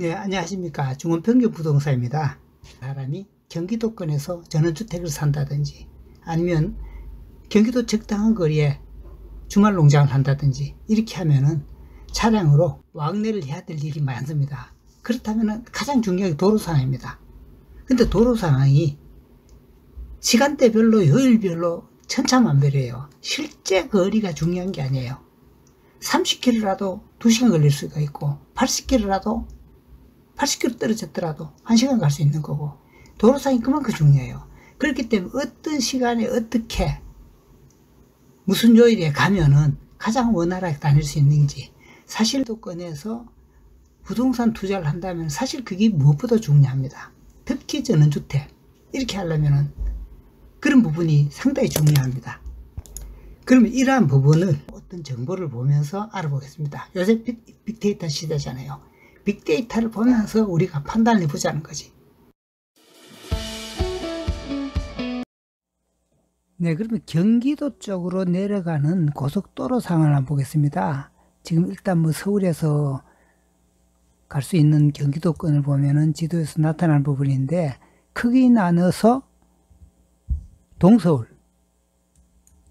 네, 안녕하십니까. 중원평균 부동산입니다. 사람이 경기도권에서 전원주택을 산다든지 아니면 경기도 적당한 거리에 주말 농장을 한다든지 이렇게 하면은 차량으로 왕래를 해야 될 일이 많습니다. 그렇다면은 가장 중요한 게 도로 상황입니다. 근데 도로 상황이 시간대별로 요일별로 천차만별이에요. 실제 거리가 중요한 게 아니에요. 30km라도 2시간 걸릴 수가 있고 80km라도 80km 떨어졌더라도 1시간 갈 수 있는 거고, 도로상이 그만큼 중요해요. 그렇기 때문에 어떤 시간에 어떻게 무슨 요일에 가면은 가장 원활하게 다닐 수 있는지, 사실 도권에서 부동산 투자를 한다면 사실 그게 무엇보다 중요합니다. 특히 전원주택 이렇게 하려면은 그런 부분이 상당히 중요합니다. 그러면 이러한 부분을 어떤 정보를 보면서 알아보겠습니다. 요새 빅데이터 시대잖아요. 빅데이터를 보면서 우리가 판단을 해보자는 거지. 네, 그러면 경기도 쪽으로 내려가는 고속도로 상황을 한번 보겠습니다. 지금 일단 뭐 서울에서 갈 수 있는 경기도권을 보면은 지도에서 나타난 부분인데, 크게 나눠서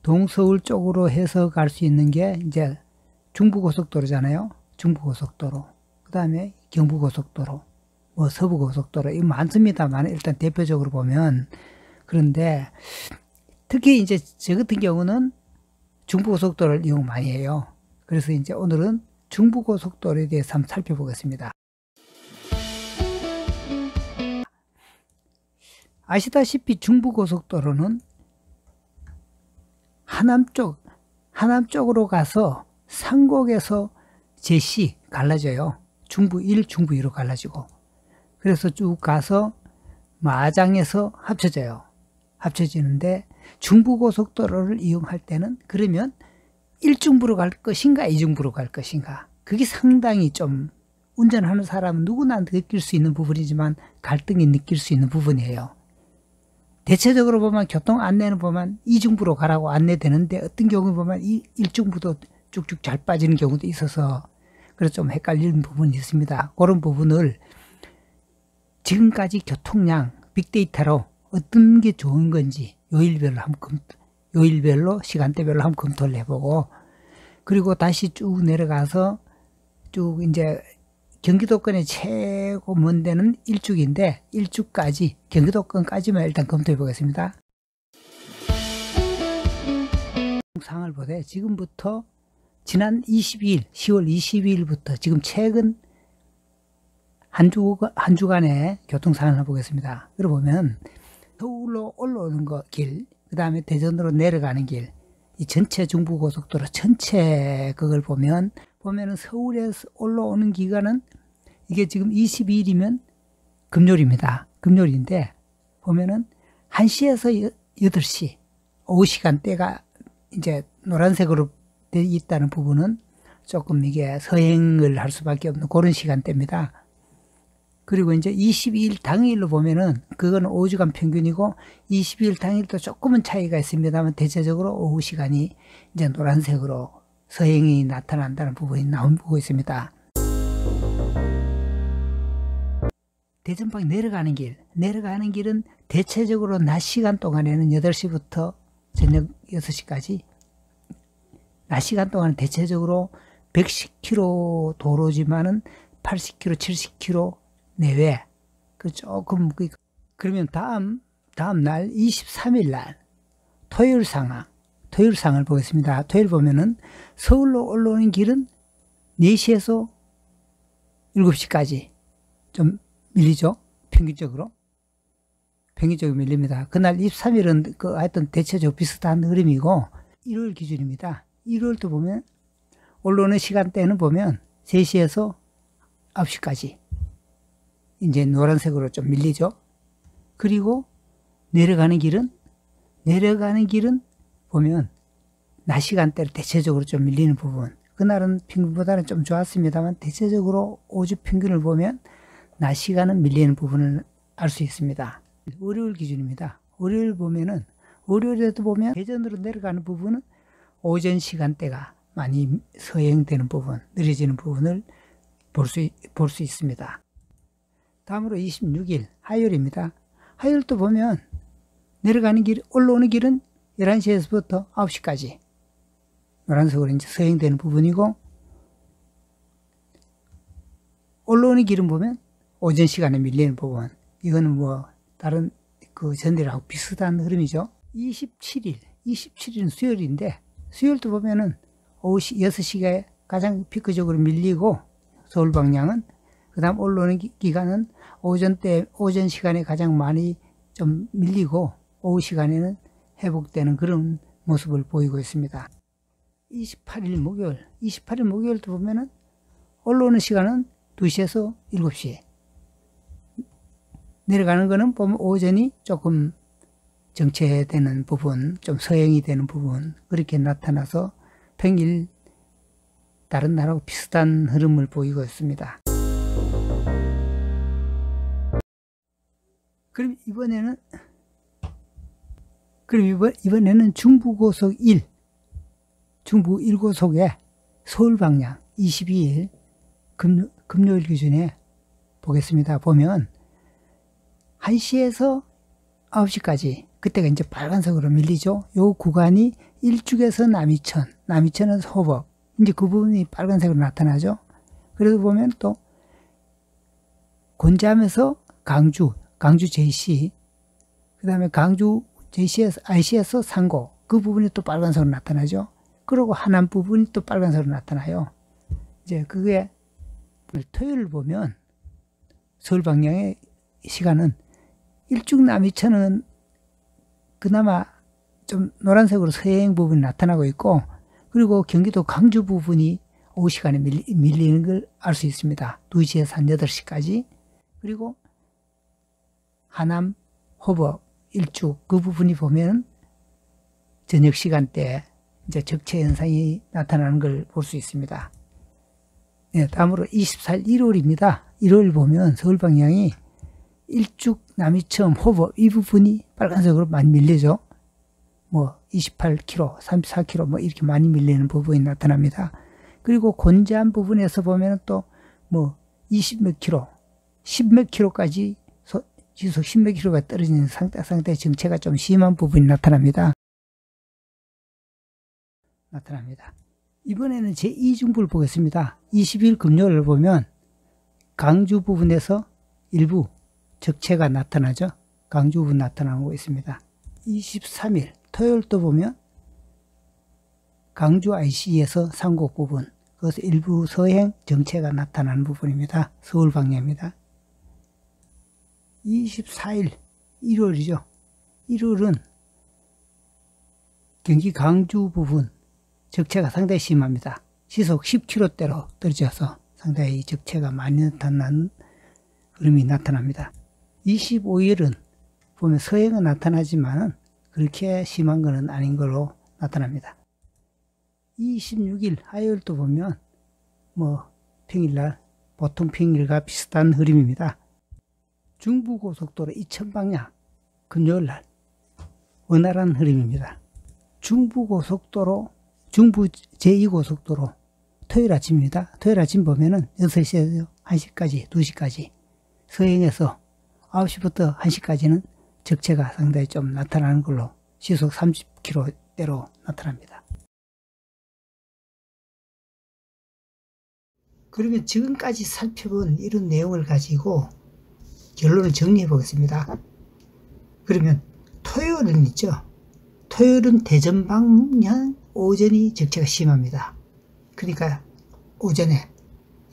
동서울 쪽으로 해서 갈 수 있는 게 이제 중부고속도로잖아요. 중부고속도로. 그 다음에 경부고속도로, 뭐 서부고속도로, 이거 많습니다만 일단 대표적으로 보면. 그런데 특히 이제 저 같은 경우는 중부고속도로를 이용 많이 해요. 그래서 이제 오늘은 중부고속도로에 대해서 한번 살펴보겠습니다. 아시다시피 중부고속도로는 하남 쪽으로 가서 상곡에서 제시 갈라져요. 중부 1, 중부 2로 갈라지고, 그래서 쭉 가서 마장에서 합쳐지는데, 중부고속도로를 이용할 때는 그러면 1중부로 갈 것인가 2중부로 갈 것인가, 그게 상당히 좀 운전하는 사람은 누구나 느낄 수 있는 부분이지만 갈등이 느낄 수 있는 부분이에요. 대체적으로 보면 교통 안내는 보면 2중부로 가라고 안내되는데, 어떤 경우 보면 1중부도 쭉쭉 잘 빠지는 경우도 있어서 그래서 좀 헷갈리는 부분이 있습니다. 그런 부분을 지금까지 교통량 빅데이터로 어떤 게 좋은 건지 요일별로 시간대별로 한번 검토를 해보고, 그리고 다시 쭉 내려가서 쭉 이제 경기도권의 최고 먼 데는 1축인데 1축까지 경기도권까지만 일단 검토해 보겠습니다. 상을 보되 지금부터 지난 22일 10월 22일부터 지금 최근 한 주간의 교통 상황을 보겠습니다. 그러고 보면 서울로 올라오는 길, 그 다음에 대전으로 내려가는 길, 이 전체 중부고속도로 전체 그걸 보면은 서울에서 올라오는 기간은 이게 지금 22일이면 금요일입니다. 금요일인데 보면은 1시에서 8시 오후 시간대가 이제 노란색으로 되어 있다는 부분은 조금 이게 서행을 할 수밖에 없는 그런 시간대입니다. 그리고 이제 22일 당일로 보면은 그건 5주간 평균이고, 22일 당일도 조금은 차이가 있습니다만 대체적으로 오후 시간이 이제 노란색으로 서행이 나타난다는 부분이 나오고 있습니다. 대전방 내려가는 길은 대체적으로 낮 시간 동안에는 8시부터 저녁 6시까지 낮 시간 동안 대체적으로 110km 도로지만은 80km, 70km 내외. 그 조금, 그러면 다음 날 23일 날 토요일 상을 보겠습니다. 토요일 보면은 서울로 올라오는 길은 4시에서 7시까지 좀 밀리죠. 평균적으로 밀립니다. 그날 23일은 하여튼 대체적으로 비슷한 흐름이고, 일요일 기준입니다. 일요일도 보면 올라오는 시간대는 보면 3시에서 9시까지 이제 노란색으로 좀 밀리죠. 그리고 내려가는 길은 보면 낮 시간대로 대체적으로 좀 밀리는 부분, 그날은 평균보다는 좀 좋았습니다만 대체적으로 5주 평균을 보면 낮 시간은 밀리는 부분을 알 수 있습니다. 월요일 기준입니다. 월요일에도 보면 대전으로 내려가는 부분은 오전 시간대가 많이 서행되는 부분, 느려지는 부분을 볼 수 있습니다. 다음으로 26일 화요일입니다. 화요일도 보면 내려가는 길, 올라오는 길은 11시에서부터 9시까지 노란색으로 이제 서행되는 부분이고, 올라오는 길은 보면 오전 시간에 밀리는 부분. 이거는 뭐 다른 그 전들하고 비슷한 흐름이죠. 27일은 수요일인데, 수요일도 보면은 오후 6시가 가장 피크적으로 밀리고, 서울 방향은, 그 다음 올라오는 기간은 오전 시간에 가장 많이 좀 밀리고, 오후 시간에는 회복되는 그런 모습을 보이고 있습니다. 28일 목요일도 보면은 올라오는 시간은 2시에서 7시. 내려가는 거는 보면 오전이 조금 정체되는 부분, 좀 서행이 되는 부분, 그렇게 나타나서 평일 다른 날하고 비슷한 흐름을 보이고 있습니다. 그럼 이번에는 중부고속 1, 중부 1고속에 서울 방향 22일 금요일 기준에 보겠습니다. 보면 1시에서 9시까지, 그때가 이제 빨간색으로 밀리죠. 요 구간이 일죽에서 남이천은 호법, 이제 그 부분이 빨간색으로 나타나죠. 그래서 보면 또 곤잠에서 강주 JC, 그 다음에 강주 JC에서 IC에서 상고, 그 부분이 또 빨간색으로 나타나죠. 그리고 하남 부분이 또 빨간색으로 나타나요. 이제 그게 토요일 보면 서울 방향의 시간은 일죽 남이천은 그나마 좀 노란색으로 서행 부분이 나타나고 있고, 그리고 경기도 강주 부분이 오후 시간에 밀리는 걸 알 수 있습니다. 2시에서 한 8시까지. 그리고 하남, 호법, 일죽 그 부분이 보면 저녁 시간대에 이제 적체 현상이 나타나는 걸 볼 수 있습니다. 네, 다음으로 24일 일요일입니다. 일요일 보면 서울 방향이 일죽, 남이천, 호법 이 부분이 빨간색으로 많이 밀리죠. 뭐 28km, 34km 뭐 이렇게 많이 밀리는 부분이 나타납니다. 그리고 곤잠 부분에서 보면 또 뭐 20몇 킬로, 10몇 킬로까지 지속 10몇 킬로가 떨어지는 상태 정체가 좀 심한 부분이 나타납니다. 이번에는 제2중부를 보겠습니다. 20일 금요일을 보면 강주 부분에서 일부 적체가 나타나죠. 강주 부분 나타나고 있습니다. 23일 토요일도 보면 강주 IC에서 상곡 부분, 그것은 일부 서행 정체가 나타나는 부분입니다. 서울 방향입니다. 24일 일요일이죠. 일요일은 경기 강주 부분 적체가 상당히 심합니다. 시속 10km대로 떨어져서 상당히 적체가 많이 나타나는 흐름이 나타납니다. 25일은 보면 서행은 나타나지만 그렇게 심한 것은 아닌 걸로 나타납니다. 26일 화요일도 보면 뭐 평일날 보통 평일과 비슷한 흐름입니다. 중부고속도로 이천 방향 금요일날 원활한 흐름입니다. 중부고속도로 중부 제2고속도로 토요일 아침입니다. 토요일 아침 보면은 6시에서 1시까지 2시까지 서행해서 9시부터 1시까지는 적체가 상당히 좀 나타나는 걸로 시속 30km대로 나타납니다. 그러면 지금까지 살펴본 이런 내용을 가지고 결론을 정리해 보겠습니다. 그러면 토요일은 있죠. 토요일은 대전 방향 오전이 적체가 심합니다. 그러니까 오전에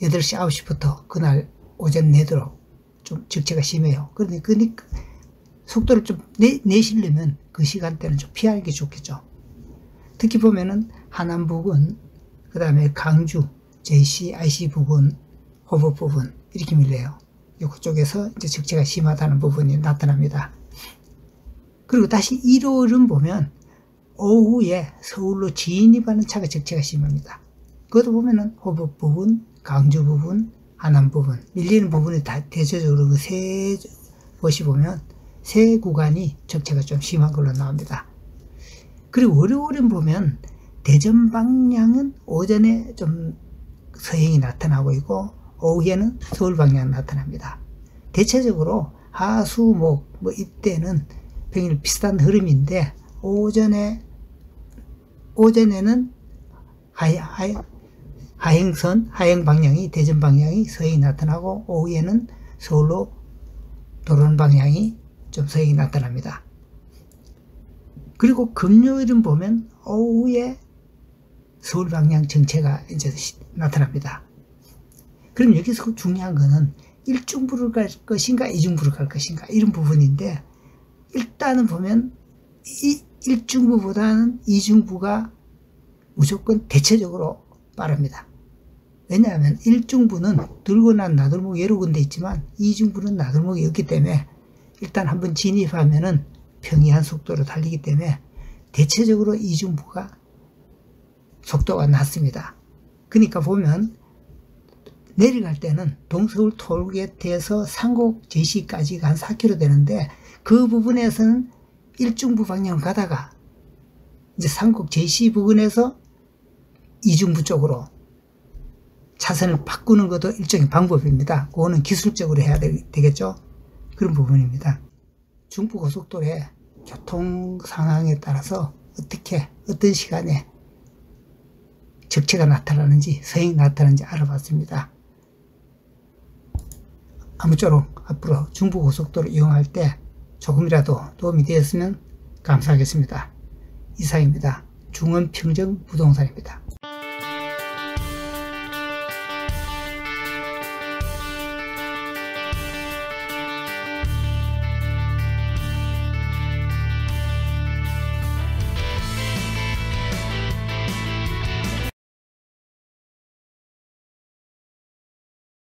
8시 9시부터 그날 오전 내도록 좀 적체가 심해요. 그러니까 속도를 좀 내시려면 그 시간대는 좀 피하는 게 좋겠죠. 특히 보면은 하남 부근, 그 다음에 강주, JC, IC 부근, 호법 부분 이렇게 밀려요. 이쪽에서 이제 적체가 심하다는 부분이 나타납니다. 그리고 다시 일요일은 보면 오후에 서울로 진입하는 차가 적체가 심합니다. 그것도 보면은 호법 부분, 강주 부분, 하남 부분 밀리는 부분이 다 대체적으로 그 세 곳이 보면 세 구간이 적체가 좀 심한 걸로 나옵니다. 그리고 월요일은 보면 대전 방향은 오전에 좀 서행이 나타나고 있고 오후에는 서울 방향 나타납니다. 대체적으로 하수목 뭐 이때는 평일 비슷한 흐름인데 오전에는 하행 방향이 대전 방향이 서행이 나타나고 오후에는 서울로 도로는 방향이 좀 서행이 나타납니다. 그리고 금요일은 보면 오후에 서울 방향 정체가 이제 나타납니다. 그럼 여기서 중요한 거는 일중부를 갈 것인가 이중부를 갈 것인가 이런 부분인데, 일단은 보면 일중부보다는 이중부가 무조건 대체적으로 빠릅니다. 왜냐하면 일중부는 들고 난 나들목이 여러 군데 있지만 이중부는 나들목이 없기 때문에 일단 한번 진입하면은 평이한 속도로 달리기 때문에 대체적으로 이중부가 속도가 낮습니다. 그러니까 보면 내려갈 때는 동서울 톨게이트에서 상곡 제시까지가 한 4km 되는데, 그 부분에서는 일중부 방향을 가다가 이제 상곡 제시 부근에서 이중부 쪽으로 차선을 바꾸는 것도 일종의 방법입니다. 그거는 기술적으로 해야 되겠죠. 그런 부분입니다. 중부고속도로의 교통 상황에 따라서 어떤 시간에 적체가 나타나는지 서행이 나타나는지 알아봤습니다. 아무쪼록 앞으로 중부고속도로 이용할 때 조금이라도 도움이 되었으면 감사하겠습니다. 이상입니다. 중원평정부동산입니다.